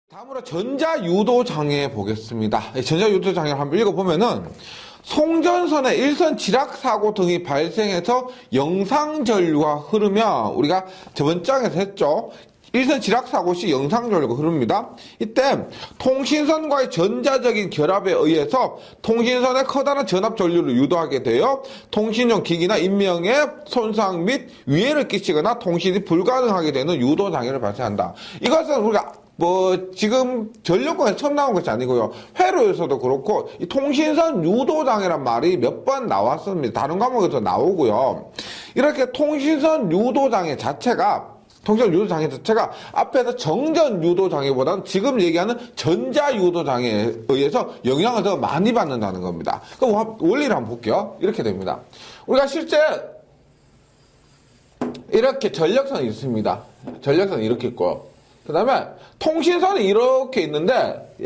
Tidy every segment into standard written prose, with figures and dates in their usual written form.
다음으로 전자유도장애 보겠습니다. 전자유도장애를 한번 읽어보면은 송전선의 일선 지락사고 등이 발생해서 영상전류가 흐르면 우리가 저번 장에서 했죠. 일선 지락사고 시 영상전류가 흐릅니다. 이때 통신선과의 전자적인 결합에 의해서 통신선에 커다란 전압전류를 유도하게 되어 통신용 기기나 인명에 손상 및 위해를 끼치거나 통신이 불가능하게 되는 유도장애를 발생한다. 이것은 우리가 지금 전력권에서 처음 나온 것이 아니고요. 회로에서도 그렇고, 이 통신선 유도장애란 말이 몇 번 나왔습니다. 다른 과목에서 나오고요. 이렇게 통신선 유도장애 자체가 앞에서 정전 유도장애보다는 지금 얘기하는 전자 유도장애에 의해서 영향을 더 많이 받는다는 겁니다. 그럼 원리를 한번 볼게요. 이렇게 됩니다. 우리가 실제 이렇게 전력선이 있습니다. 전력선이 이렇게 있고, 그 다음에 통신선이 이렇게 있는데,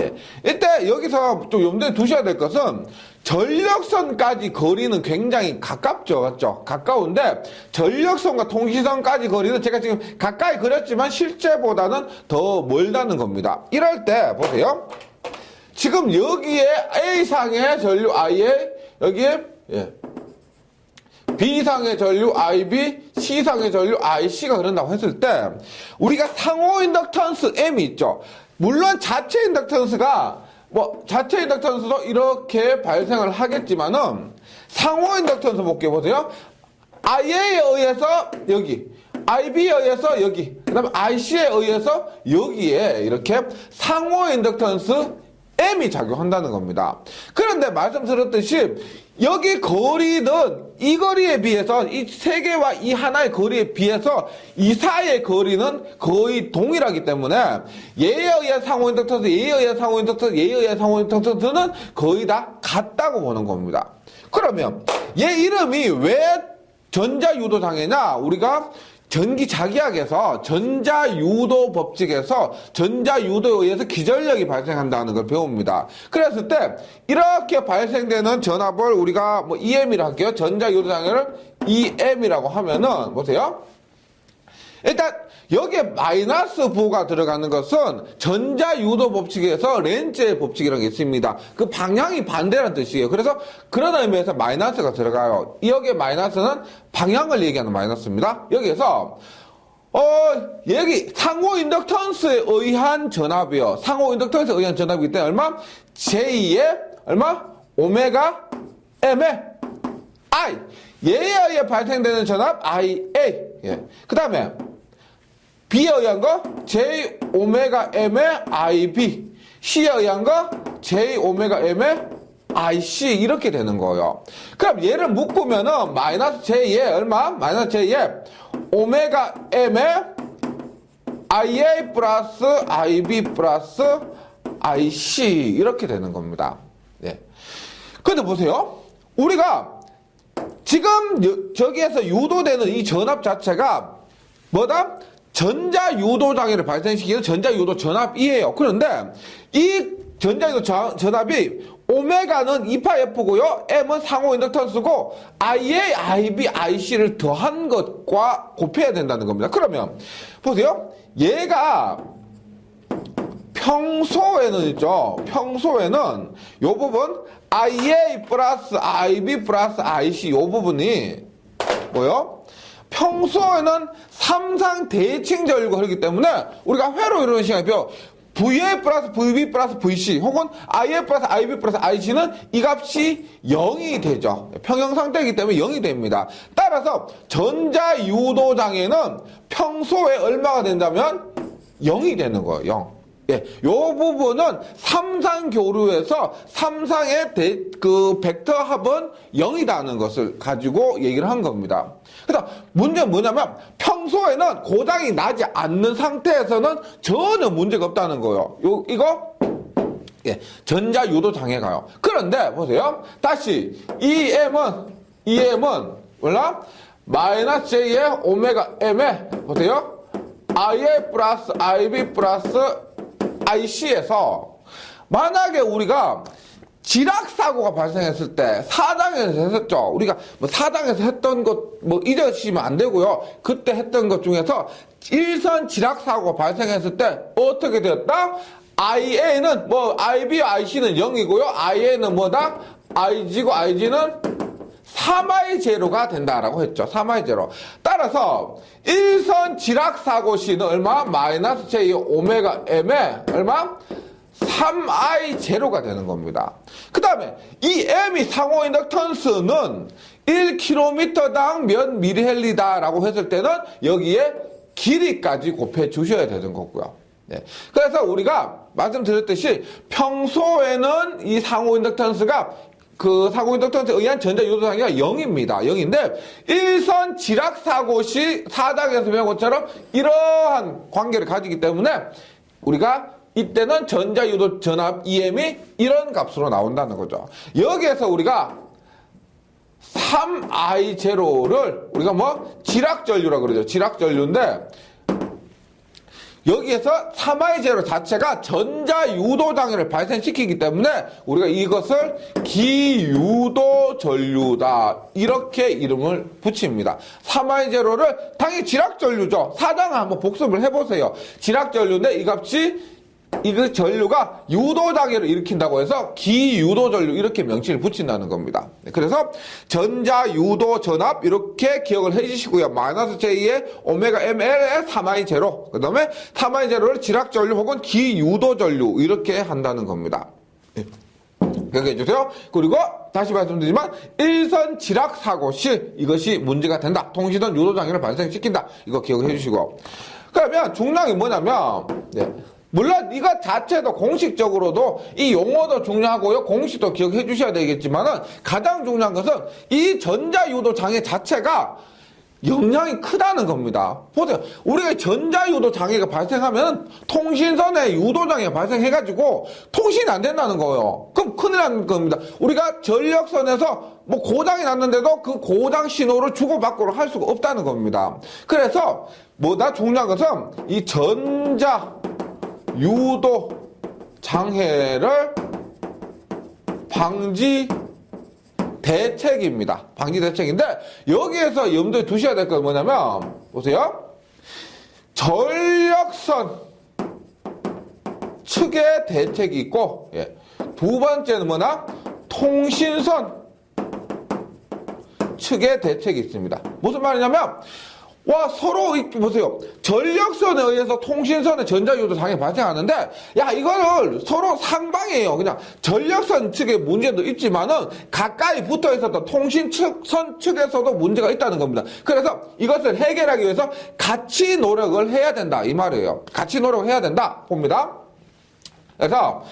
이때 여기서 좀 염두에 두셔야 될 것은 전력선까지 거리는 굉장히 가깝죠. 맞죠? 가까운데 전력선과 통신선까지 거리는 제가 지금 가까이 그렸지만 실제보다는 더 멀다는 겁니다. 이럴 때 보세요. 지금 여기에 A상의 전류 IA, 여기에 B상의 전류 IB, C상의 전류 IC가 흐른다고 했을 때 우리가 상호 인덕턴스 M이 있죠. 물론 자체 인덕턴스가 자체 인덕턴스도 이렇게 발생을 하겠지만은 상호 인덕턴스 볼게요. 보세요. IA에 의해서 여기, IB에 의해서 여기, 그 다음에 IC에 의해서 여기에 이렇게 상호 인덕턴스 M이 작용한다는 겁니다. 그런데 말씀드렸듯이 여기 거리는 이 거리에 비해서 이 세 개와 이 하나의 거리에 비해서 이 사이의 거리는 거의 동일하기 때문에 얘에 의한 상호인덕턴스, 얘에 의한 상호인덕턴스, 얘에 의한 상호인덕턴스는 거의 다 같다고 보는 겁니다. 그러면 얘 이름이 왜 전자유도장애냐? 우리가 전기자기학에서 전자유도 법칙에서 전자유도에 의해서 기전력이 발생한다는 걸 배웁니다. 그랬을 때 이렇게 발생되는 전압을 우리가 EM이라 할게요. 전자유도장애를 EM이라고 하면은 보세요. 일단 여기에 마이너스 부호가 들어가는 것은 전자유도 법칙에서 렌즈의 법칙이라는 게 있습니다. 그 방향이 반대라는 뜻이에요. 그래서 그런 의미에서 마이너스가 들어가요. 여기에 마이너스는 방향을 얘기하는 마이너스입니다. 여기에서 여기 상호 인덕턴스에 의한 전압이요. 상호 인덕턴스에 의한 전압이기 때문에 얼마? J의 얼마? 오메가 M의 I. 얘에 의해 발생되는 전압 IA. 그 다음에 B에 의한 거 J 오메가 M의 IB, C에 의한 거 J 오메가 M의 IC 이렇게 되는 거예요. 그럼 얘를 묶으면은 마이너스 J에 얼마? 마이너스 J에 오메가 M의 IA 플러스 IB 플러스 IC 이렇게 되는 겁니다. 근데 보세요. 우리가 지금 저기에서 유도되는 이 전압 자체가 뭐다? 전자유도장애를 발생시키는 전자유도 전압이에요. 그런데 이 전자유도 전압이 오메가는 2파F고요. M은 상호 인덕턴스고 IA, IB, IC를 더한 것과 곱해야 된다는 겁니다. 그러면 보세요. 얘가 평소에는 있죠. 평소에는 요 부분 IA 플러스 IB 플러스 IC 요 부분이 뭐요? 평소에는 삼상 대칭 전류가 흐르기 때문에 우리가 회로 이루는 시간에 배워 VA 플러스 VB 플러스 VC 혹은 IA 플러스 IB 플러스 IC는 이 값이 0이 되죠. 평형 상태이기 때문에 0이 됩니다. 따라서 전자유도장애는 평소에 얼마가 된다면 0이 되는 거예요. 0. 요 부분은 삼상 교류에서 삼상의 벡터 합은 0이라는 것을 가지고 얘기를 한 겁니다. 그래서 문제는 뭐냐면 평소에는 고장이 나지 않는 상태에서는 전혀 문제가 없다는 거예요. 이거 전자유도 장애가요. 그런데 보세요. 다시 EM은 몰라? 마이너스 J의 오메가 M에 보세요. IA 플러스 IB 플러스 IC에서 만약에 우리가 지락사고가 발생했을 때 4당에서 했었죠. 우리가 4당에서 했던 것 잊으시면 안 되고요. 그때 했던 것 중에서 일선 지락사고가 발생했을 때 어떻게 되었다? IA는 뭐 IB, IC는 0이고요. IA는 뭐다? IG고 IG는 3i 제로가 된다라고 했죠. 3i 제로. 따라서 일선 지락사고 C는 얼마? 마이너스 j 오메가 m에 얼마? 3i 제로가 되는 겁니다. 그 다음에 이 m이 상호 인덕턴스는 1km당 몇 미리헬리다라고 했을 때는 여기에 길이까지 곱해 주셔야 되는 거고요. 네. 그래서 우리가 말씀드렸듯이 평소에는 이 상호 인덕턴스가 그 상호 인덕턴스에 의한 전자 유도 상위가 0입니다. 0인데 일선 지락 사고 시 4장에서 배운 것처럼 이러한 관계를 가지기 때문에 우리가 이때는 전자 유도 전압 EM이 이런 값으로 나온다는 거죠. 여기에서 우리가 3i0를 우리가 뭐 지락전류라고 그러죠. 지락전류인데 여기에서 3i0 자체가 전자유도장애를 발생시키기 때문에 우리가 이것을 기유도전류다 이렇게 이름을 붙입니다. 3i0를 당연히 지락전류죠. 4장을 한번 복습을 해보세요. 지락전류인데 이 값이 이거 전류가 유도장애를 일으킨다고 해서 기유도전류 이렇게 명칭을 붙인다는 겁니다. 그래서 전자유도 전압 이렇게 기억을 해주시고요. 마이너스 J의 오메가 ML의 3i0 그 다음에 3i0를 지락전류 혹은 기유도전류 이렇게 한다는 겁니다. 기억해 주세요. 그리고 다시 말씀드리지만 일선 지락 사고 시 이것이 문제가 된다. 통신선 유도장애를 발생시킨다. 이거 기억해 주시고 그러면 중량이 뭐냐면 물론 이것 자체도 공식적으로도 이 용어도 중요하고요. 공식도 기억해 주셔야 되겠지만은 가장 중요한 것은 이 전자유도 장애 자체가 영향이 크다는 겁니다. 보세요. 우리가 전자유도 장애가 발생하면 통신선에 유도장애가 발생해가지고 통신이 안 된다는 거예요. 그럼 큰일 나는 겁니다. 우리가 전력선에서 뭐 고장이 났는데도 그 고장 신호를 주고받고를 할 수가 없다는 겁니다. 그래서 뭐다 중요한 것은 이 전자 유도 장애를 방지 대책입니다. 방지 대책인데 여기에서 염두에 두셔야 될 건 뭐냐면 보세요. 전력선 측의 대책이 있고 두 번째는 뭐냐? 통신선 측의 대책이 있습니다. 무슨 말이냐면 서로 보세요. 전력선에 의해서 통신선에 전자유도 장애 발생하는데 이거를 서로 상방이에요. 그냥 전력선 측의 문제도 있지만은 가까이 붙어 있었던 통신선 측에서도 문제가 있다는 겁니다. 그래서 이것을 해결하기 위해서 같이 노력을 해야 된다 이 말이에요. 같이 노력을 해야 된다 봅니다. 그래서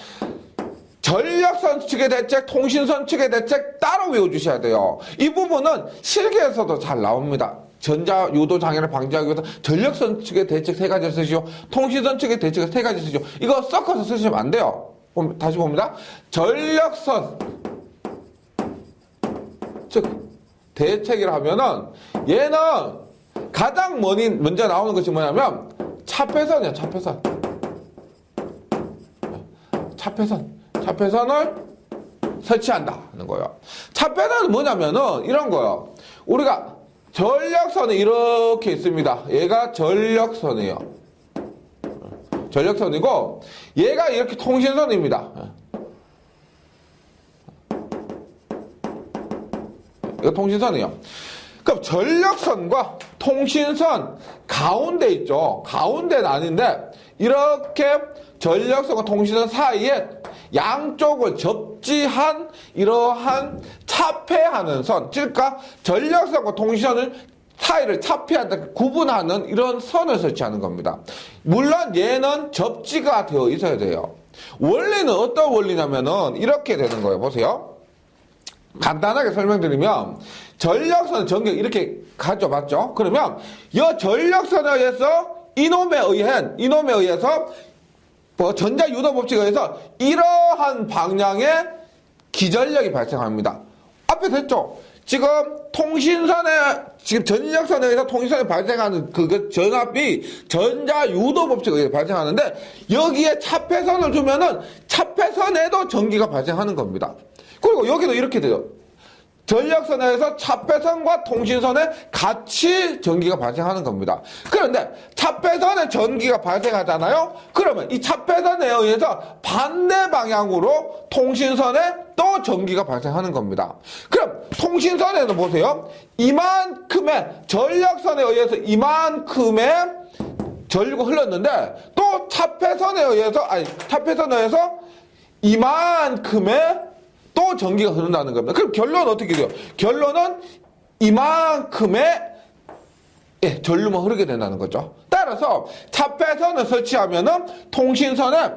전력선 측의 대책, 통신선 측의 대책 따로 외워주셔야 돼요. 이 부분은 실기에서도 잘 나옵니다. 전자 유도 장애를 방지하기 위해서 전력선 측의 대책 3가지를 쓰시오. 통신선 측의 대책 3가지 쓰시오. 이거 섞어서 쓰시면 안 돼요. 다시 봅니다. 전력선 즉 대책이라 하면은 얘는 가장 먼저 나오는 것이 뭐냐면 차폐선이야. 차폐선을 설치한다는 거예요. 차폐선은 뭐냐면은 이런 거예요. 우리가 전력선이 이렇게 있습니다. 얘가 전력선이에요. 전력선이고 얘가 이렇게 통신선입니다. 이거 통신선이에요. 그럼 전력선과 통신선 가운데 있죠. 가운데는 아닌데 이렇게 전력선과 통신선 사이에 양쪽을 접지한 이러한 차폐하는 선, 즉 전력선과 통신선을 사이를 차폐한다, 구분하는 이런 선을 설치하는 겁니다. 물론 얘는 접지가 되어 있어야 돼요. 원리는 어떤 원리냐면은 이렇게 되는 거예요. 보세요. 간단하게 설명드리면 전력선 전격 이렇게 가죠, 맞죠? 그러면 이 전력선에 의해서 이놈에 의해서 전자 유도 법칙에 의해서 이러한 방향의 기전력이 발생합니다. 앞에서 했죠. 지금 전력선에 의해서 통신선에 발생하는 그 전압이 전자 유도 법칙에 의해서 발생하는데 여기에 차폐선을 주면은 차폐선에도 전기가 발생하는 겁니다. 그리고 여기도 이렇게 돼요. 전력선에서 차폐선과 통신선에 같이 전기가 발생하는 겁니다. 그런데 차폐선에 전기가 발생하잖아요. 그러면 이 차폐선에 의해서 반대 방향으로 통신선에 또 전기가 발생하는 겁니다. 그럼 통신선에는 보세요. 이만큼의 전력선에 의해서 이만큼의 전류가 흘렀는데 또 차폐선에 의해서 이만큼의 또 전기가 흐른다는 겁니다. 그럼 결론은 어떻게 돼요? 결론은 이만큼의 전류만 흐르게 된다는 거죠. 따라서 차폐선을 설치하면은 통신선에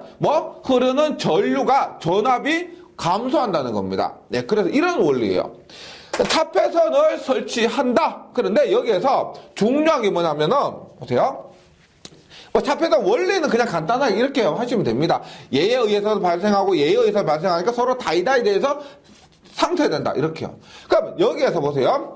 흐르는 전류가 전압이 감소한다는 겁니다. 네, 그래서 이런 원리예요. 차폐선을 설치한다. 그런데 여기에서 중요한 게 뭐냐면은 보세요. 차폐선 원리는 그냥 간단하게 이렇게 하시면 됩니다. 얘에 의해서 발생하고 얘에 의해서 발생하니까 서로 다이다에 대해서 상쇄된다. 이렇게요. 그럼 여기에서 보세요.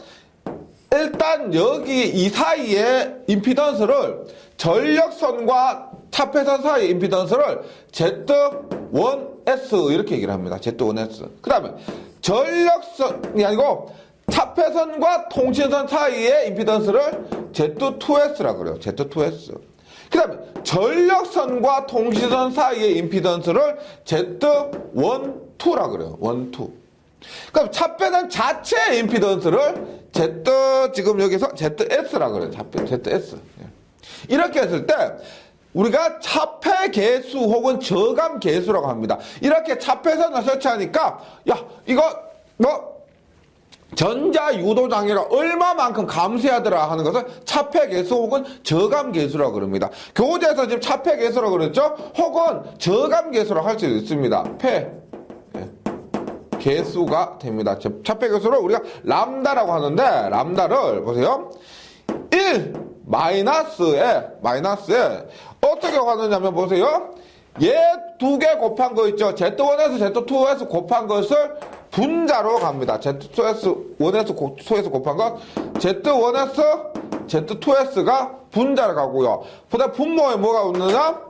일단 여기 이 사이에 임피던스를 전력선과 차폐선 사이 임피던스를 Z1S 이렇게 얘기를 합니다. Z1S. 그 다음에 전력선이 아니고 차폐선과 통신선 사이의 임피던스를 Z2S라고 그래요. Z2S. 그 다음에 전력선과 통신선 사이의 임피던스를 Z12라고 그래요. 1, 2. 그럼 차폐선 자체의 임피던스를 지금 여기서 ZS라고 그래요. ZS. 이렇게 했을 때 우리가 차폐 계수 혹은 저감 계수라고 합니다. 이렇게 차폐선을 설치하니까 이거 전자 유도 장애가 얼마만큼 감소하더라 하는 것을 차폐 계수 혹은 저감 계수라고 그럽니다. 교재에서 지금 차폐 계수라고 그랬죠? 혹은 저감 계수라고 할 수도 있습니다. 계수가 됩니다. 차폐 계수를 우리가 람다라고 하는데 람다를 보세요. 1 마이너스에 어떻게 하느냐면 보세요. 얘 두 개 곱한 거 있죠. Z1에서 Z2에서 곱한 것을 분자로 갑니다. Z2에서 1에서 2에서 곱한 것 Z1에서 Z2S가 분자로 가고요. 그다음 분모에 뭐가 없느냐?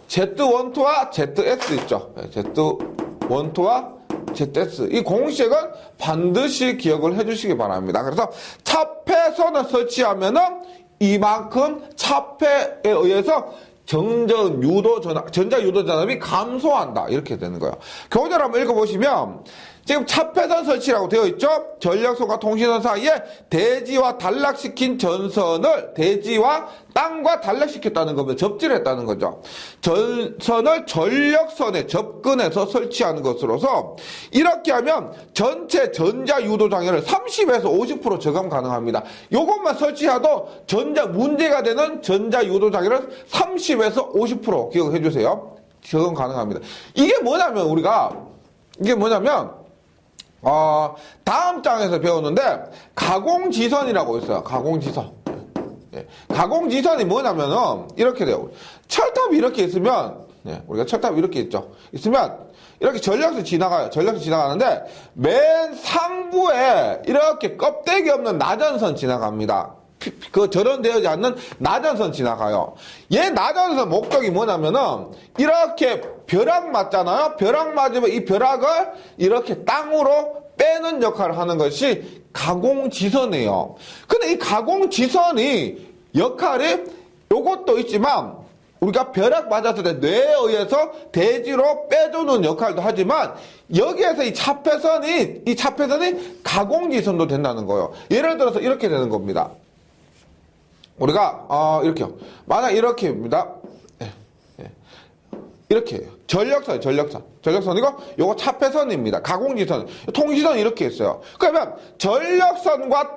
Z12와 ZS 있죠. Z12와 ZS. 이 공식은 반드시 기억을 해주시기 바랍니다. 그래서 차폐선을 설치하면은 이만큼 차폐에 의해서 전자 유도 전압이 감소한다. 이렇게 되는 거예요. 교재를 한번 읽어보시면 지금 차폐선 설치라고 되어 있죠? 전력선과 통신선 사이에 대지와 단락시킨 전선을 대지와 땅과 단락시켰다는 겁니다. 접지했다는 거죠. 전선을 전력선에 접근해서 설치하는 것으로서 이렇게 하면 전체 전자 유도 장애를 30에서 50% 저감 가능합니다. 이것만 설치해도 문제가 되는 전자 유도 장애를 30에서 50% 기억해 주세요. 저감 가능합니다. 이게 뭐냐면 다음 장에서 배웠는데 가공지선이라고 있어요. 가공지선. 가공지선이 뭐냐면은 이렇게 돼요. 철탑이 이렇게 있으면 우리가 철탑이 이렇게 있죠. 있으면 이렇게 전력선 지나가요. 전력선 지나가는데 맨 상부에 이렇게 껍데기 없는 나전선 지나갑니다. 그 절연되어지 않는 나전선 지나가요. 얘 나전선 목적이 뭐냐면은 이렇게 벼락 맞잖아요. 벼락 맞으면 이 벼락을 이렇게 땅으로 빼는 역할을 하는 것이 가공지선이에요. 근데 이 가공지선이 역할이 요것도 있지만 우리가 벼락 맞았을 때 뇌에 의해서 대지로 빼주는 역할도 하지만 여기에서 이 차폐선이 가공지선도 된다는 거예요. 예를 들어서 이렇게 되는 겁니다. 우리가 이렇게요. 만약 이렇게입니다. 이렇게 해요. 전력선이고 요거 차폐선입니다. 가공지선. 통지선 이렇게 있어요. 그러면 전력선과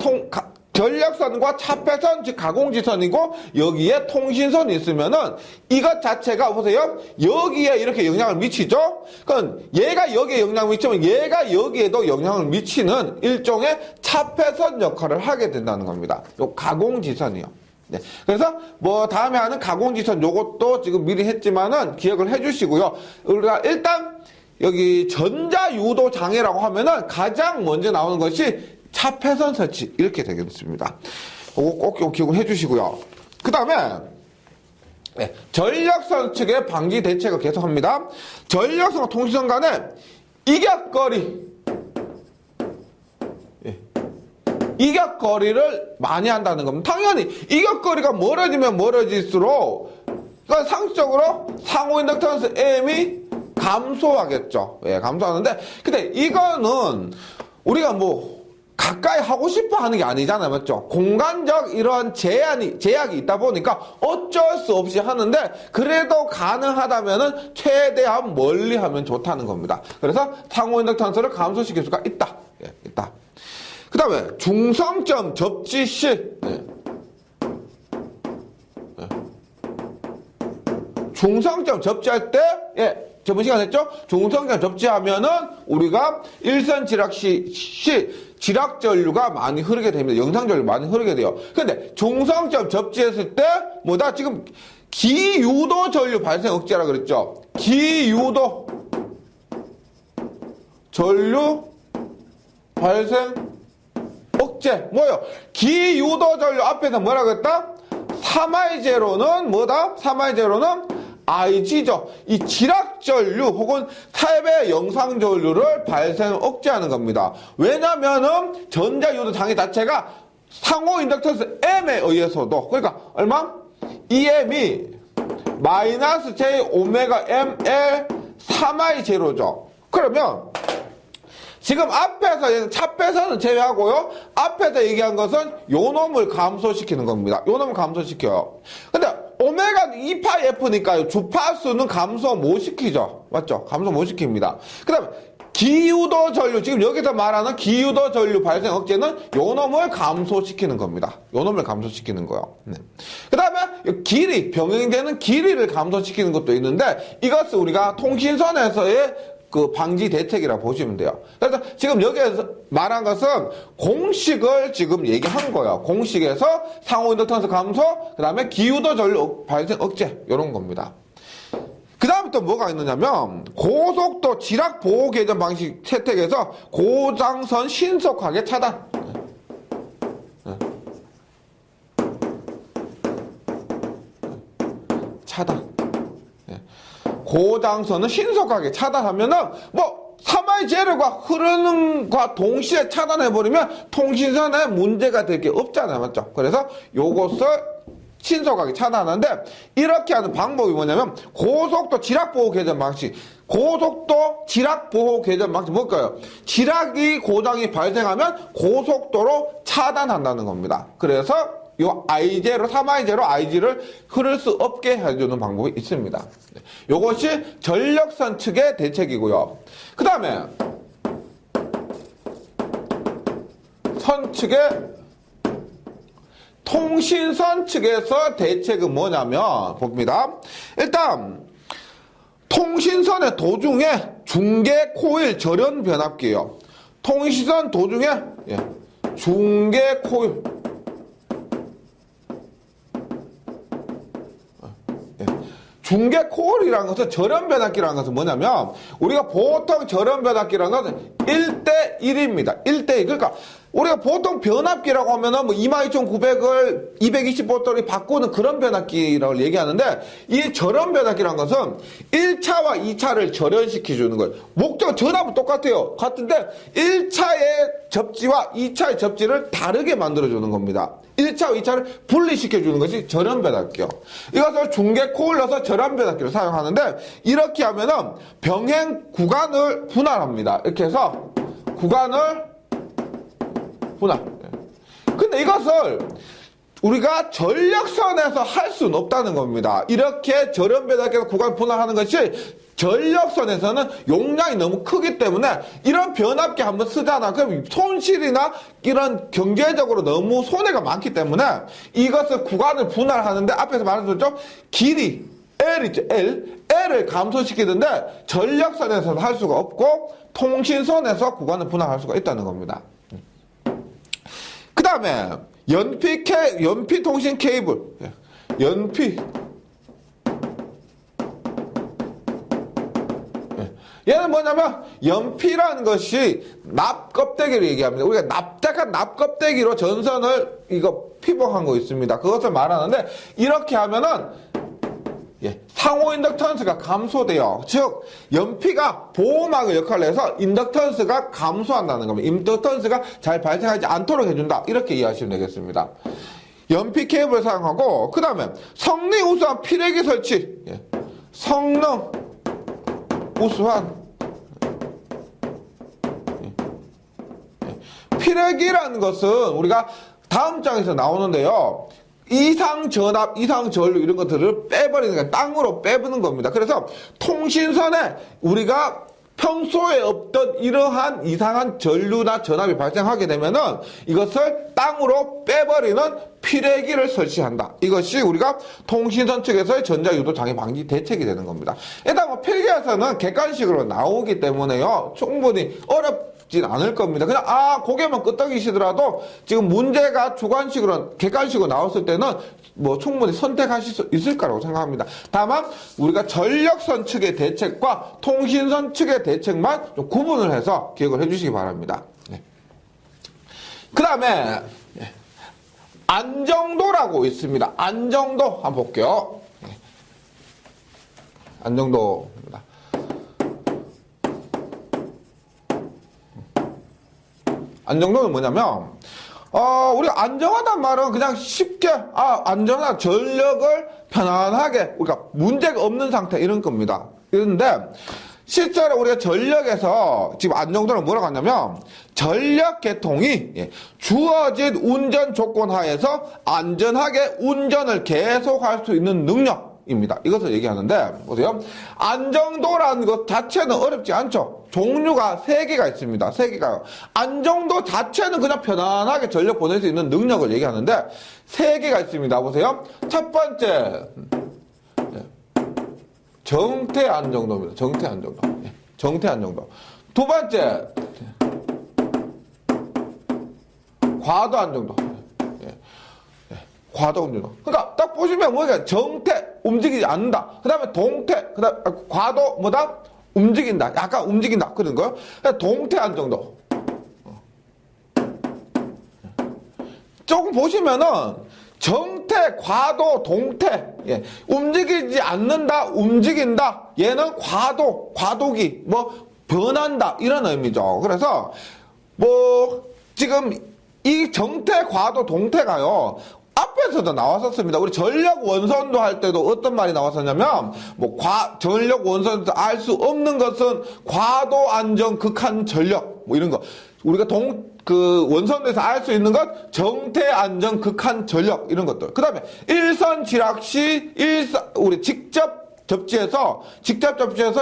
차폐선, 즉 가공지선이고 여기에 통신선이 있으면은 이것 자체가 보세요. 여기에 이렇게 영향을 미치죠. 그럼 얘가 여기에 영향을 미치면 얘가 여기에도 영향을 미치는 일종의 차폐선 역할을 하게 된다는 겁니다. 요 가공지선이요. 네. 그래서 다음에 하는 가공지선 요것도 지금 미리 했지만은 기억을 해주시고요. 우리가 일단 여기 전자유도 장애라고 하면은 가장 먼저 나오는 것이 차폐선 설치 이렇게 되겠습니다. 그거 꼭 기억을 해주시고요. 그 다음에 전력선 측의 방지 대책을 계속합니다. 전력선과 통신선 간의 이격거리 이격거리를 많이 한다는 겁니다. 당연히 이격거리가 멀어지면 멀어질수록 그러니까 상식적으로 상호 인덕턴스 M이 감소하겠죠. 예, 감소하는데 근데 이거는 우리가 뭐 가까이 하고 싶어 하는 게 아니잖아요. 맞죠? 공간적 이러한 제약이 있다 보니까 어쩔 수 없이 하는데 그래도 가능하다면은 최대한 멀리 하면 좋다는 겁니다. 그래서 상호 인덕턴스를 감소시킬 수가 있다. 예, 있다. 그 다음에 중성점 접지 시. 예. 예. 중성점 접지할 때, 예. 저번 시간 했죠? 중성점 접지하면은 우리가 일선 지락 시 지락 전류가 많이 흐르게 됩니다. 영상 전류 많이 흐르게 돼요. 근데 중성점 접지했을 때 뭐다? 지금 기유도 전류 발생 억제라 그랬죠? 기유도 전류 발생 억제. 뭐요? 기유도 전류 앞에서 뭐라 그랬다? 3I0는 뭐다? 3I0는 IG죠. 이 지락전류 혹은 타입의 영상전류를 발생 억제하는 겁니다. 왜냐면은 전자유도 장애 자체가 상호 인덕턴스 M에 의해서도 그러니까 얼마? EM이 마이너스 J 오메가 ML 3I0죠. 그러면 지금 앞에서 차 빼서는 제외하고요. 앞에서 얘기한 것은 요 놈을 감소시키는 겁니다. 요 놈을 감소시켜요. 근데 오메가는 2파이 F니까요. 주파수는 감소 못 시키죠. 맞죠? 감소 못 시킵니다. 그 다음에 기유도 전류, 지금 여기서 말하는 기유도 전류 발생 억제는 요 놈을 감소시키는 겁니다. 요 놈을 감소시키는 거요. 네. 그 다음에 길이, 병행되는 길이를 감소시키는 것도 있는데 이것을 우리가 통신선에서의 그 방지 대책이라고 보시면 돼요. 그래서 지금 여기에서 말한 것은 공식을 지금 얘기한 거예요. 공식에서 상호 인덕턴스 감소, 그 다음에 기유도 전류 발생 억제, 이런 겁니다. 그 다음에 또 뭐가 있느냐면 고속도 지락 보호 개전 방식 채택에서 고장선 신속하게 차단. 차단. 고장선을 신속하게 차단하면은 뭐 3I0가 흐르는과 동시에 차단해버리면 통신선에 문제가 될 게 없잖아요. 맞죠? 그래서 요것을 신속하게 차단하는데 이렇게 하는 방법이 뭐냐면 고속도 지락보호 개전 방식. 고속도 지락보호 개전 방식 뭘까요? 지락이 고장이 발생하면 고속도로 차단한다는 겁니다. 그래서 요 I0, 3I0, IG를 흐를 수 없게 해주는 방법이 있습니다. 요것이 전력선 측의 대책이고요. 그 다음에 선 측의 통신선 측에서 대책은 뭐냐면 봅니다. 일단 통신선의 도중에 중계 코일 절연 변압기예요. 통신선 도중에 중계 코일 중계 코일이라는 것은 절연 변압기라는 것은 뭐냐면 우리가 보통 절연 변압기라는 것은 1대1입니다. 1대1. 그러니까 우리가 보통 변압기라고 하면은 뭐 22,900을 220볼트로 바꾸는 그런 변압기라고 얘기하는데 이 절연 변압기라는 것은 1차와 2차를 절연시켜주는 거예요. 목적 전압은 똑같아요. 같은데 1차의 접지와 2차의 접지를 다르게 만들어주는 겁니다. 1차와 2차를 분리시켜주는 것이 절연 변압기요. 이것을 중계 코일러서 절연 변압기를 사용하는데 이렇게 하면은 병행 구간을 분할합니다. 이렇게 해서 구간을 분할. 근데 이것을 우리가 전력선에서 할 수는 없다는 겁니다. 이렇게 절연 변압기에서 구간 분할하는 것이 전력선에서는 용량이 너무 크기 때문에 이런 변압기 한번 쓰잖아. 그럼 손실이나 이런 경제적으로 너무 손해가 많기 때문에 이것을 구간을 분할하는데 앞에서 말했었죠. 길이 L 있죠. L을 감소시키는데 전력선에서는 할 수가 없고 통신선에서 구간을 분할할 수가 있다는 겁니다. 그 다음에 연피 통신 케이블. 연피. 얘는 뭐냐면 연피라는 것이 납껍데기를 얘기합니다. 우리가 납작한 납껍데기로 전선을 이거 피복한 거 있습니다. 그것을 말하는데 이렇게 하면은 상호 인덕턴스가 감소돼요. 즉 연피가 보호막의 역할을 해서 인덕턴스가 감소한다는 겁니다. 인덕턴스가 잘 발생하지 않도록 해준다. 이렇게 이해하시면 되겠습니다. 연피 케이블을 사용하고 그 다음에 성능 우수한 피레기 설치. 성능 우수한 피레기라는 것은 우리가 다음 장에서 나오는데요. 이상 전압, 이상 전류 이런 것들을 빼버리는 거예요. 땅으로 빼버리는 겁니다. 그래서 통신선에 우리가 평소에 없던 이러한 이상한 전류나 전압이 발생하게 되면은 이것을 땅으로 빼버리는 피레기를 설치한다. 이것이 우리가 통신선 측에서의 전자유도 장애 방지 대책이 되는 겁니다. 일단 뭐 필기에서는 객관식으로 나오기 때문에요. 충분히 어렵진 않을 겁니다. 그냥 고개만 끄덕이시더라도 지금 문제가 주관식으로 객관식으로 나왔을 때는 뭐 충분히 선택하실 수 있을 거라고 생각합니다. 다만 우리가 전력선 측의 대책과 통신선 측의 대책만 좀 구분을 해서 기억을 해주시기 바랍니다. 그 다음에 안정도라고 있습니다. 안정도 한번 볼게요. 안정도입니다. 안정도는 뭐냐면 우리가 안정하단 말은 그냥 쉽게 안정한 전력을 편안하게 우리가 문제가 없는 상태 이런 겁니다. 그런데 실제로 우리가 전력에서 지금 안정도는 뭐라고 하냐면 전력 계통이 주어진 운전 조건 하에서 안전하게 운전을 계속할 수 있는 능력입니다. 이것을 얘기하는데 보세요. 안정도라는 것 자체는 어렵지 않죠. 종류가 3개가 있습니다. 3개가요. 안정도 자체는 그냥 편안하게 전력 보낼 수 있는 능력을 얘기하는데 3개가 있습니다. 보세요. 첫 번째 정태 안정도입니다. 정태 안정도. 정태 안정도. 두 번째 과도 안정도. 과도 안정도. 그러니까 딱 보시면 뭐가 정태 움직이지 않는다. 그다음에 동태. 그다음 과도 뭐다? 움직인다. 약간 움직인다. 그런 거요. 동태 안정도. 조금 보시면은 정태, 과도, 동태. 움직이지 않는다, 움직인다. 얘는 과도, 과도기, 변한다. 이런 의미죠. 그래서, 지금 이 정태, 과도, 동태가요. 앞에서도 나왔었습니다. 우리 전력 원선도 할 때도 어떤 말이 나왔었냐면, 전력 원선에서 알 수 없는 것은 과도 안정 극한 전력. 이런 거. 우리가 원선에서 알 수 있는 것, 정태 안정 극한 전력, 이런 것들. 그 다음에, 일선 지락 시, 우리 직접 접지해서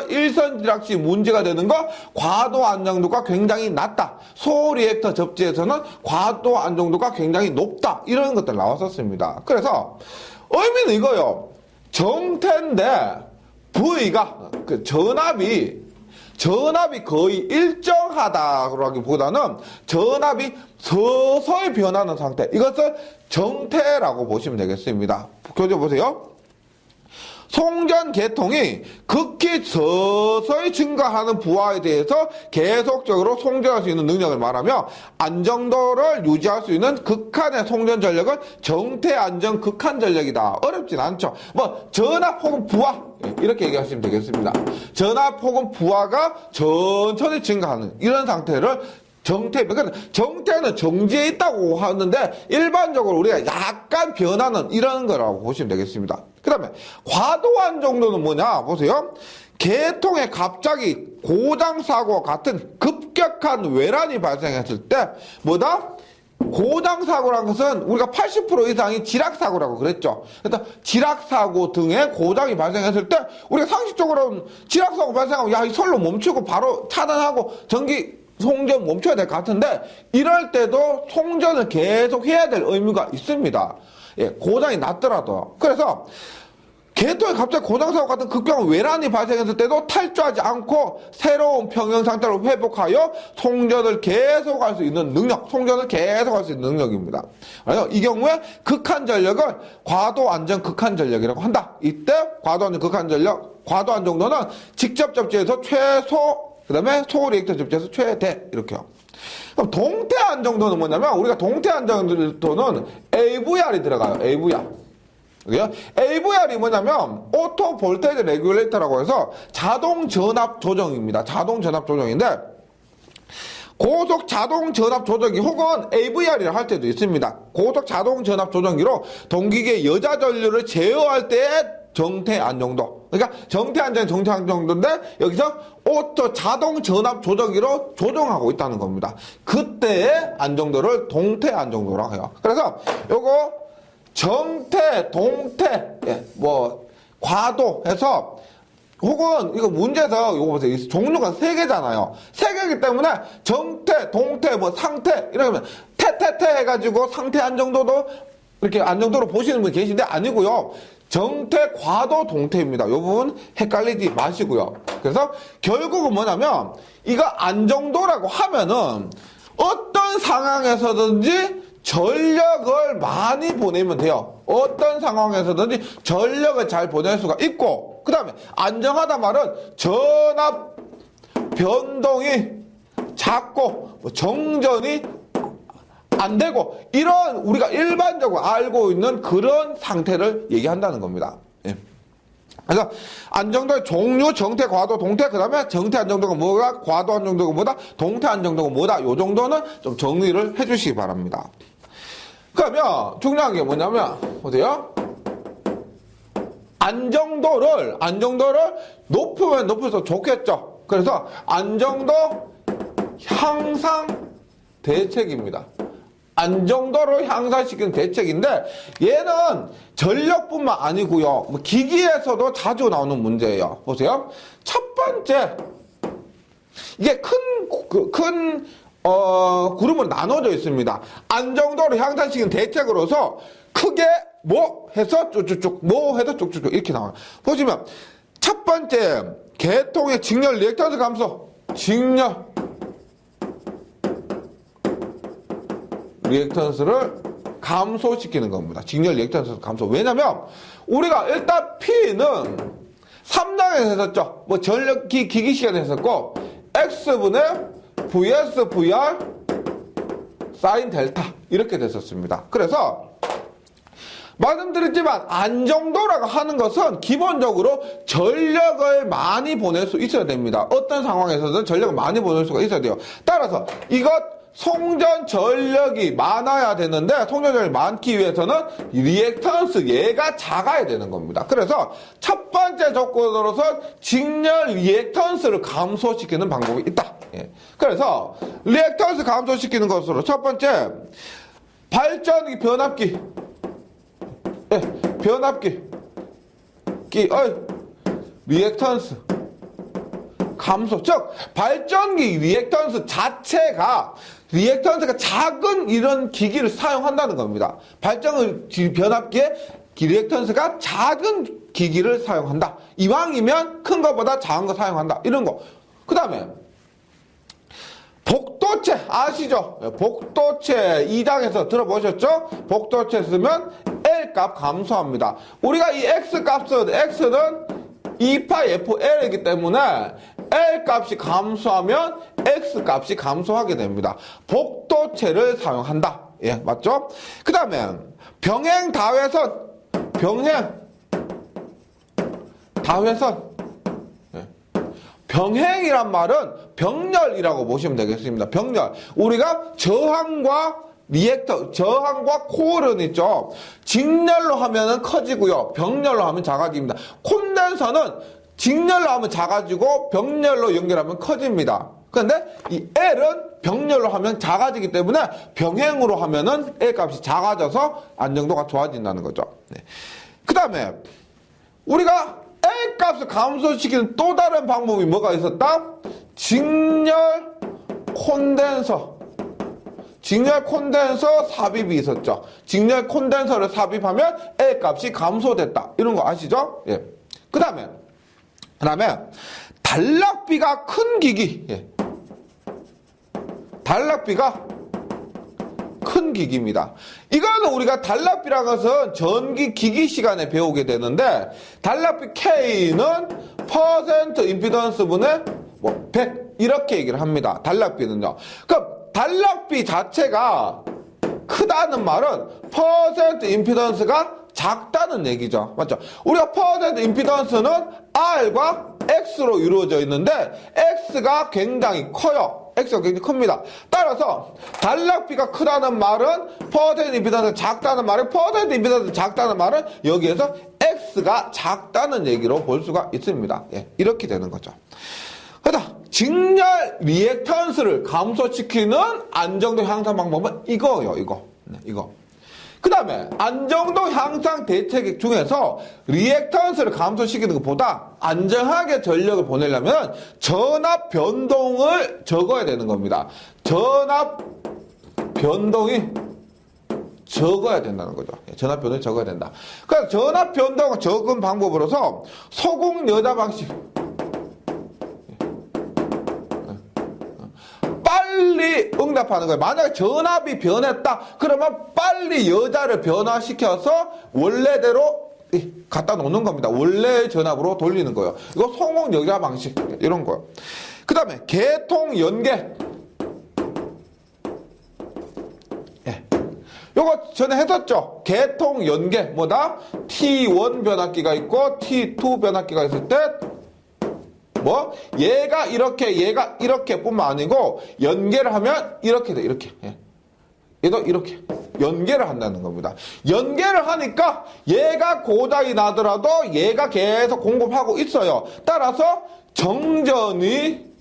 일선 지락 시 문제가 되는 거, 과도 안정도가 굉장히 낮다. 소리액터 접지에서는 과도 안정도가 굉장히 높다. 이런 것들 나왔었습니다. 그래서, 의미는 이거요. 정태인데, V가, 전압이 거의 일정하다라기보다는 전압이 서서히 변하는 상태. 이것을 정태라고 보시면 되겠습니다. 교재 보세요. 송전 계통이 극히 서서히 증가하는 부하에 대해서 계속적으로 송전할 수 있는 능력을 말하며 안정도를 유지할 수 있는 극한의 송전 전력은 정태 안정 극한 전력이다. 어렵진 않죠. 전압 혹은 부하 이렇게 얘기하시면 되겠습니다. 전압 혹은 부하가 천천히 증가하는 이런 상태를 그러니까 정태는 정지해 있다고 하는데 일반적으로 우리가 약간 변하는 이런 거라고 보시면 되겠습니다. 그 다음에 과도한 정도는 뭐냐 보세요. 계통에 갑자기 고장사고와 같은 급격한 외란이 발생했을 때 고장사고라는 것은 우리가 80% 이상이 지락사고라고 그랬죠. 그래서 지락사고 등의 고장이 발생했을 때 우리가 상식적으로는 지락사고 발생하면 이 선로 멈추고 바로 차단하고 송전 멈춰야 될 것 같은데 이럴 때도 송전을 계속 해야 될 의무가 있습니다. 고장이 났더라도. 그래서 계통에 갑자기 고장사고 같은 급격한 외란이 발생했을 때도 탈주하지 않고 새로운 평형 상태로 회복하여 송전을 계속할 수 있는 능력, 송전을 계속할 수 있는 능력입니다. 그래서 이 경우에 극한 전력을 과도 안정 극한 전력이라고 한다. 이때 과도 안정 극한 전력, 과도 안정도는 직접 접지에서 최소, 그 다음에 소리액터 접지에서 최대 이렇게요. 그럼 동태 안정도는 뭐냐면 우리가 동태 안정도는 AVR이 들어가요. AVR. AVR이 뭐냐면 오토 볼테이지 레귤레이터라고 해서 자동 전압 조정입니다. 자동 전압 조정인데 고속 자동 전압 조정기 혹은 AVR이라 할 때도 있습니다. 고속 자동 전압 조정기로 동기계 여자 전류를 제어할 때의 정태 안정도. 그러니까 정태 안정, 정태 안정도인데 여기서 오토 자동 전압 조정기로 조정하고 있다는 겁니다. 그때의 안정도를 동태 안정도라고 해요. 그래서 요거 정태, 동태, 뭐 과도 해서 혹은 이거 문제에서 이거 보세요. 종류가 3개잖아요. 3개이기 때문에 정태, 동태, 뭐 상태 이러면 태태태 해가지고 상태 안정도도 이렇게 안정도로 보시는 분이 계신데 아니고요. 정태, 과도, 동태입니다. 이 부분 헷갈리지 마시고요. 그래서 결국은 뭐냐면 이거 안정도라고 하면은 어떤 상황에서든지 전력을 많이 보내면 돼요. 어떤 상황에서든지 전력을 잘 보낼 수가 있고 그 다음에 안정하다 말은 전압 변동이 작고 정전이 안 되고 이런 우리가 일반적으로 알고 있는 그런 상태를 얘기한다는 겁니다. 예. 그래서 안정도의 종류, 정태, 과도, 동태, 그 다음에 정태 안정도가 뭐다, 과도 안정도가 뭐다, 동태 안정도가 뭐다, 요 정도는 좀 정리를 해주시기 바랍니다. 그러면 중요한 게 뭐냐면 보세요. 안정도를 높으면 높을수록 좋겠죠. 그래서 안정도 향상 대책입니다. 안정도를 향상시키는 대책인데 얘는 전력뿐만 아니고요. 뭐 기기에서도 자주 나오는 문제예요. 보세요. 첫 번째 이게 큰 그룹으로 나눠져 있습니다. 안정도를 향상시키는 대책으로서 크게 뭐 해서 쭉쭉쭉 뭐 해서 쭉쭉쭉 이렇게 나와요. 보시면 첫 번째 계통의 직렬 리액턴스 감소. 직렬 리액턴스를 감소시키는 겁니다. 직렬 리액턴스 감소. 왜냐면 우리가 일단 P는 3단에서 했었죠. 뭐 전력기 기기 시간에 했었고 X분의 VS VR 사인 델타 이렇게 됐었습니다. 그래서 말씀드렸지만 안정도라고 하는 것은 기본적으로 전력을 많이 보낼 수 있어야 됩니다. 어떤 상황에서든 전력을 많이 보낼 수가 있어야 돼요. 따라서 이것 송전 전력이 많아야 되는데 송전 전력이 많기 위해서는 리액턴스 얘가 작아야 되는 겁니다. 그래서 첫 번째 조건으로서 직렬 리액턴스를 감소시키는 방법이 있다. 예. 그래서 리액턴스 감소시키는 것으로 첫 번째 발전기 변압기 변압기 리액턴스 감소. 즉 발전기 리액턴스 자체가 리액턴스가 작은 이런 기기를 사용한다는 겁니다. 발전기 변압기에 리액턴스가 작은 기기를 사용한다. 이왕이면 큰 것보다 작은 거 사용한다. 이런 거. 그 다음에 복도체 아시죠? 복도체 2장에서 들어보셨죠? 복도체 쓰면 L값 감소합니다. 우리가 이 X값은 X는 2파이 FL이기 때문에 L값이 감소하면 X값이 감소하게 됩니다. 복도체를 사용한다. 예, 맞죠? 그 다음에 병행 다회선 병행이란 말은 병렬이라고 보시면 되겠습니다. 병렬. 우리가 저항과 리액터, 저항과 코어는 있죠. 직렬로 하면은 커지고요. 병렬로 하면 작아집니다. 콘덴서는 직렬로 하면 작아지고 병렬로 연결하면 커집니다. 그런데 이 L은 병렬로 하면 작아지기 때문에 병행으로 하면은 L 값이 작아져서 안정도가 좋아진다는 거죠. 네. 그 다음에 우리가 L 값을 감소시키는 또 다른 방법이 뭐가 있었다? 직렬 콘덴서 삽입이 있었죠. 직렬 콘덴서를 삽입하면 L 값이 감소됐다. 이런 거 아시죠? 예. 그 다음에 단락비가 큰 기기. 예. 단락비가 큰 기기입니다. 이거는 우리가 단락비라는 것은 전기 기기 시간에 배우게 되는데 단락비 K는 퍼센트 임피던스분의 100 이렇게 얘기를 합니다. 단락비는요. 그럼 단락비 자체가 크다는 말은 퍼센트 임피던스가 작다는 얘기죠. 맞죠? 우리가 퍼센트 임피던스는 R과 X로 이루어져 있는데 X가 굉장히 커요. X가 굉장히 큽니다. 따라서 단락비가 크다는 말은 퍼센트 임피던스가 작다는 말은 퍼센트 임피던스가 작다는 말은 여기에서 X가 작다는 얘기로 볼 수가 있습니다. 예, 이렇게 되는 거죠. 그래서 직렬 리액턴스를 감소시키는 안정도 향상 방법은 이거예요. 이거. 그 다음에 안정도 향상 대책 중에서 리액턴스를 감소시키는 것보다 안정하게 전력을 보내려면 전압 변동을 적어야 되는 겁니다. 전압 변동이 적어야 된다는 거죠. 전압 변동이 적어야 된다. 그래서 전압 변동을 적은 방법으로서 소공 여자 방식. 빨리 응답하는 거예요. 만약에 전압이 변했다 그러면 빨리 여자를 변화시켜서 원래대로 갖다 놓는 겁니다. 원래의 전압으로 돌리는 거예요. 이거 소공 여자 방식 이런 거예요. 그 다음에 계통 연계. 예. 요거 전에 했었죠. 계통 연계 뭐다? T1 변압기가 있고 T2 변압기가 있을 때 얘가 이렇게 뿐만 아니고 연계를 하면 이렇게 돼. 이렇게. 예. 얘도 이렇게 연계를 한다는 겁니다. 연계를 하니까 얘가 고장이 나더라도 얘가 계속 공급하고 있어요. 따라서 정전이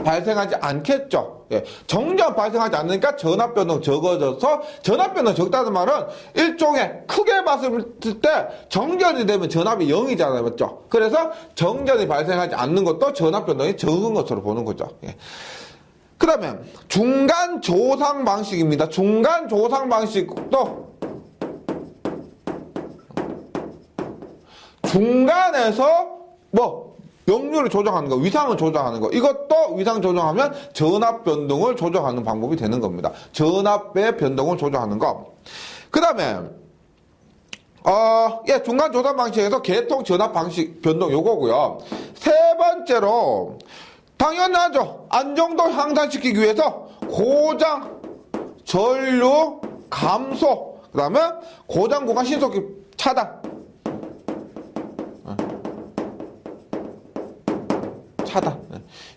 발생하지 않겠죠. 예. 정전 발생하지 않으니까 전압 변동 적어져서 전압 변동 적다는 말은 일종의 크게 봤을 때 정전이 되면 전압이 0이잖아요. 맞죠? 그래서 정전이 발생하지 않는 것도 전압 변동이 적은 것으로 보는 거죠. 예. 그 다음에 중간 조상 방식입니다. 중간 조상 방식도 중간에서 역류를 조정하는 거, 위상을 조정하는 거. 이것도 위상 조정하면 전압 변동을 조정하는 방법이 되는 겁니다. 전압의 변동을 조정하는 거. 그 다음에, 중간 조정 방식에서 계통 전압 방식 변동 요거고요. 세 번째로, 당연하죠. 안정도 향상시키기 위해서 고장, 전류, 감소. 그 다음에 고장 구간 신속히 차단.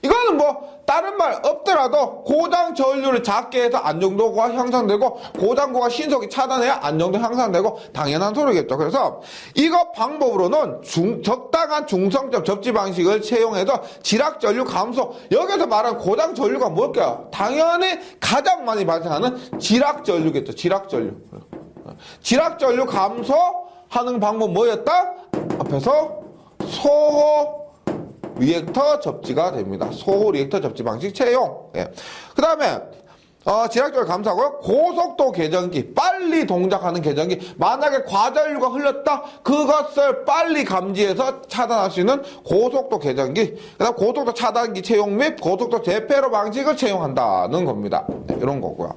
이거는 다른 말 없더라도 고장 전류를 작게 해서 안정도가 향상되고 고장구가 신속히 차단해야 안정도 향상되고 당연한 소리겠죠. 그래서 이거 방법으로는 적당한 중성점 접지 방식을 채용해서 지락 전류 감소. 여기서 말하는 고장 전류가 뭘까요? 당연히 가장 많이 발생하는 지락 전류겠죠. 지락 전류 감소하는 방법 뭐였다? 앞에서 소호 리액터 접지가 됩니다. 소호 리액터 접지 방식 채용. 예. 그 다음에 지락전류 감소하고요. 고속도 계전기, 빨리 동작하는 계전기. 만약에 과전류가 흘렀다, 그것을 빨리 감지해서 차단할 수 있는 고속도 계전기. 그 다음 고속도 차단기 채용 및 고속도 재폐로 방식을 채용한다는 겁니다. 네, 이런 거고요.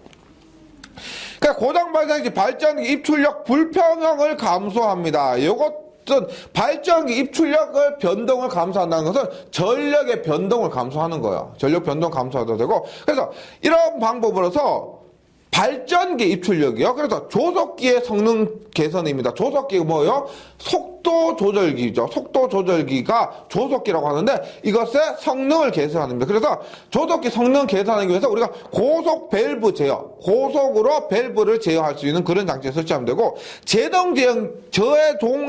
그러니까 고장 발생 시 발전기 입출력 불평형을 감소합니다. 요것 발전기 입출력을 변동을 감소한다는 것은 전력의 변동을 감소하는 거예요. 전력 변동 감소도 되고. 그래서 이런 방법으로서 발전기 입출력이요. 그래서 조속기의 성능 개선입니다. 조속기가 뭐예요? 속도 조절기죠. 속도 조절기가 조속기라고 하는데 이것의 성능을 개선합니다. 그래서 조속기 성능 개선하기 위해서 우리가 고속 밸브 제어, 고속으로 밸브를 제어할 수 있는 그런 장치를 설치하면 되고, 제동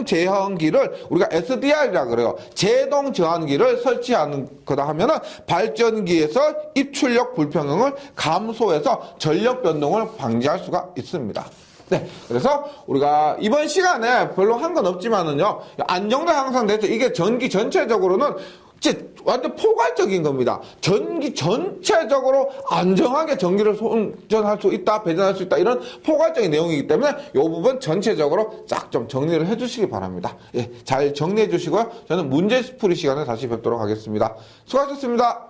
제어기를 우리가 SDR이라고 그래요. 제동 저항기를 설치하는 거다 하면은 발전기에서 입출력 불평형을 감소해서 전력 변동을 방지할 수가 있습니다. 네, 그래서 우리가 이번 시간에 별로 한 건 없지만은요, 안정도 향상돼서 이게 전기 전체적으로는 완전 포괄적인 겁니다. 전기 전체적으로 안정하게 전기를 송전할 수 있다, 배전할 수 있다, 이런 포괄적인 내용이기 때문에 이 부분 전체적으로 쫙 좀 정리를 해주시기 바랍니다. 예, 잘 정리해 주시고요. 저는 문제풀이 시간에 다시 뵙도록 하겠습니다. 수고하셨습니다.